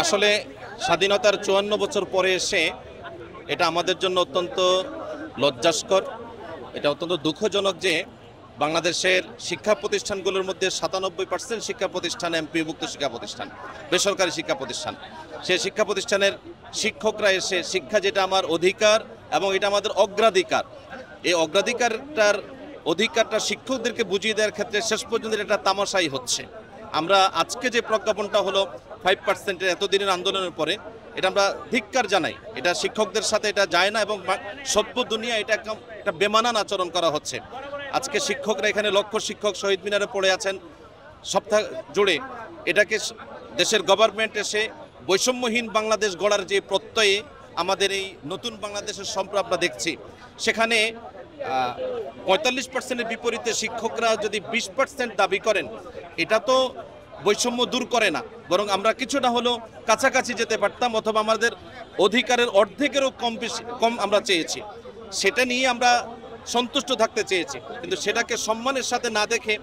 আসলে স্বাধীনতার ৫৪ বছর পরে এসে এটা আমাদের জন্য অত্যন্ত লজ্জাস্কর, এটা অত্যন্ত দুঃখজনক যে বাংলাদেশের শিক্ষা প্রতিষ্ঠানগুলোর মধ্যে ৯৭% শিক্ষা প্রতিষ্ঠান এমপিওভুক্ত শিক্ষা প্রতিষ্ঠান, বেসরকারি শিক্ষা প্রতিষ্ঠান। সেই শিক্ষা প্রতিষ্ঠানের শিক্ষকরা এসে শিক্ষা যেটা আমার অধিকার এবং এটা আমাদের অগ্রাধিকার, এই অধিকারটা শিক্ষকদেরকে বুঝিয়ে দেওয়ার ক্ষেত্রে শেষ পর্যন্ত এটা তামাশাই হচ্ছে। আমরা আজকে যে প্রজ্ঞাপনটা হলো 5%-এর এতদিনের আন্দোলনের পরে, এটা আমরা ধিক্কার জানাই। এটা শিক্ষকদের সাথে এটা যায় না এবং সভ্য দুনিয়া এটা একটা বেমানান আচরণ করা হচ্ছে। আজকে শিক্ষকরা এখানে লক্ষ শিক্ষক শহীদ মিনারে পড়ে আছেন সপ্তাহ জুড়ে। এটাকে দেশের গভর্নমেন্ট এসে বৈষম্যহীন বাংলাদেশ গড়ার যে প্রত্যয়ে আমাদের এই নতুন বাংলাদেশের সম্পর্ক আমরা দেখছি, সেখানে ৪৫%-এর বিপরীতে শিক্ষকরা যদি 20% দাবি করেন, এটা তো বৈষম্য দূর করে না, বরং আমরা কিছুটা হলেও কাছাকাছি যেতে পারতাম, অথবা আমাদের অধিকারের অর্ধেকেরও কম আমরা চেয়েছি। সেটা নিয়ে আমরা সন্তুষ্ট থাকতে চেয়েছি, কিন্তু সেটাকে সম্মানের সাথে না দেখে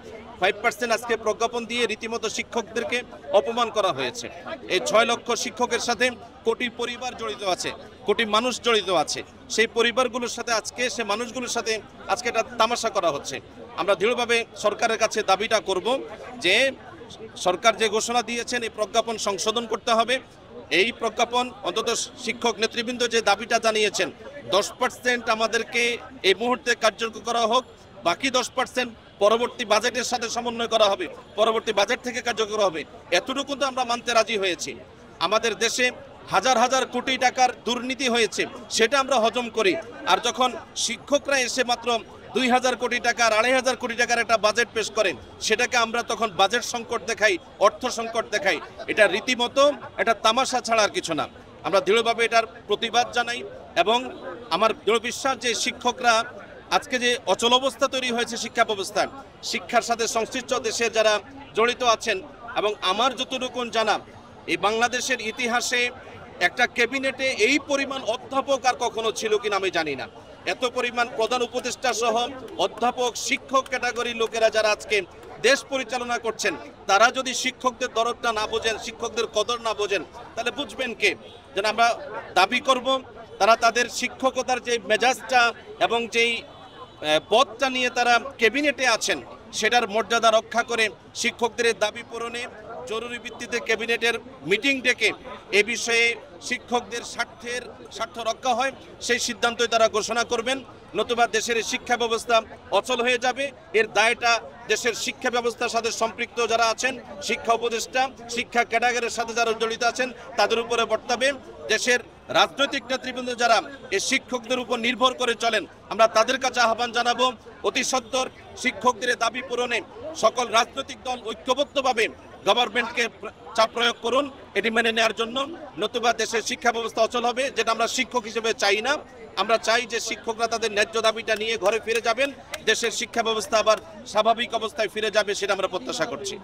5% আজকে প্রজ্ঞাপন দিয়ে রীতিমতো শিক্ষকদেরকে অপমান করা হয়েছে। এই ৬ লক্ষ শিক্ষকের সাথে কোটি পরিবার জড়িত আছে, কোটি মানুষ জড়িত আছে। সেই পরিবারগুলোর সাথে সে মানুষগুলোর সাথে আজকে এটা তামাশা করা হচ্ছে। আমরা দৃঢ়ভাবে সরকারের কাছে দাবিটা করব যে সরকার যে ঘোষণা দিয়েছেন এই প্রজ্ঞাপন সংশোধন করতে হবে। এই প্রজ্ঞাপন অন্তত শিক্ষক নেতৃবৃন্দ যে দাবিটা জানিয়েছেন 10% আমাদেরকে এই মুহূর্তে কার্যকর করা হোক, বাকি 10% পরবর্তী বাজেটের সাথে সমন্বয় করা হবে, পরবর্তী বাজেট থেকে কার্যকর হবে। এতটুকু তো আমরা মানতে রাজি হয়েছি। আমাদের দেশে হাজার হাজার কোটি টাকার দুর্নীতি হয়েছে, সেটা আমরা হজম করি। আর যখন শিক্ষকরা এসে মাত্র ২,০০০ কোটি টাকার ২,৫০০ কোটি টাকার একটা বাজেট পেশ করেন, সেটাকে আমরা তখন বাজেট সংকট দেখাই, অর্থ সংকট দেখাই। এটা রীতিমতো এটা তামাশা ছাড়া আর কিছু না। আমরা দৃঢ়ভাবে এটার প্রতিবাদ জানাই এবং আমার দৃঢ় বিশ্বাস যে শিক্ষকরা আজকে যে অচল অবস্থা তৈরি হয়েছে শিক্ষা ব্যবস্থায়, শিক্ষার সাথে সংশ্লিষ্ট দেশের যারা জড়িত আছেন, এবং আমার যতটুকু জানা এই বাংলাদেশের ইতিহাসে একটা ক্যাবিনেটে এই পরিমাণ অধ্যাপক আর কখনো ছিল কিনা আমি জানি না। এত পরিমাণ প্রধান উপদেষ্টা সহ অধ্যাপক শিক্ষক ক্যাটাগরির লোকেরা যারা আজকে দেশ পরিচালনা করছেন, তারা যদি শিক্ষকদের দরদটা না বোঝেন, শিক্ষকদের কদর না বোঝেন, তাহলে বুঝবেন কে? যেন আমরা দাবি করব তারা তাদের শিক্ষকতার যে মেজাজটা এবং যেই পদটা নিয়ে তারা ক্যাবিনেটে আছেন, সেটার মর্যাদা রক্ষা করে শিক্ষকদের দাবি পূরণে জরুরি ভিত্তিতে ক্যাবিনেটের মিটিং ডেকে এ বিষয়ে শিক্ষকদের স্বার্থ রক্ষা হয় সেই সিদ্ধান্তই তারা ঘোষণা করবেন। নতুবা দেশের শিক্ষা ব্যবস্থা অচল হয়ে যাবে। এর দায়টা দেশের শিক্ষা ব্যবস্থার সাথে সম্পৃক্ত যারা আছেন, শিক্ষা উপদেষ্টা, শিক্ষা ক্যাডারের সাথে যারা জড়িত আছেন, তাদের উপরে বর্তাবে। দেশের রাজনৈতিক নেতৃবৃন্দ যারা এই শিক্ষকদের উপর নির্ভর করে চলেন, আমরা তাদের কাছে আহ্বান জানাবো অতি সত্বর শিক্ষকদের দাবি পূরণে সকল রাজনৈতিক দল ঐক্যবদ্ধভাবে গভর্নমেন্টকে চাপ প্রয়োগ করুন এটি মেনে নেওয়ার জন্য। নতুবা দেশের শিক্ষা ব্যবস্থা অচল হবে, যেটা আমরা শিক্ষক হিসেবে চাই না। আমরা চাই যে শিক্ষকরা তাদের ন্যায্য দাবিটা নিয়ে ঘরে ফিরে যাবেন, দেশের শিক্ষা ব্যবস্থা আবার স্বাভাবিক অবস্থায় ফিরে যাবে, সেটা আমরা প্রত্যাশা করছি।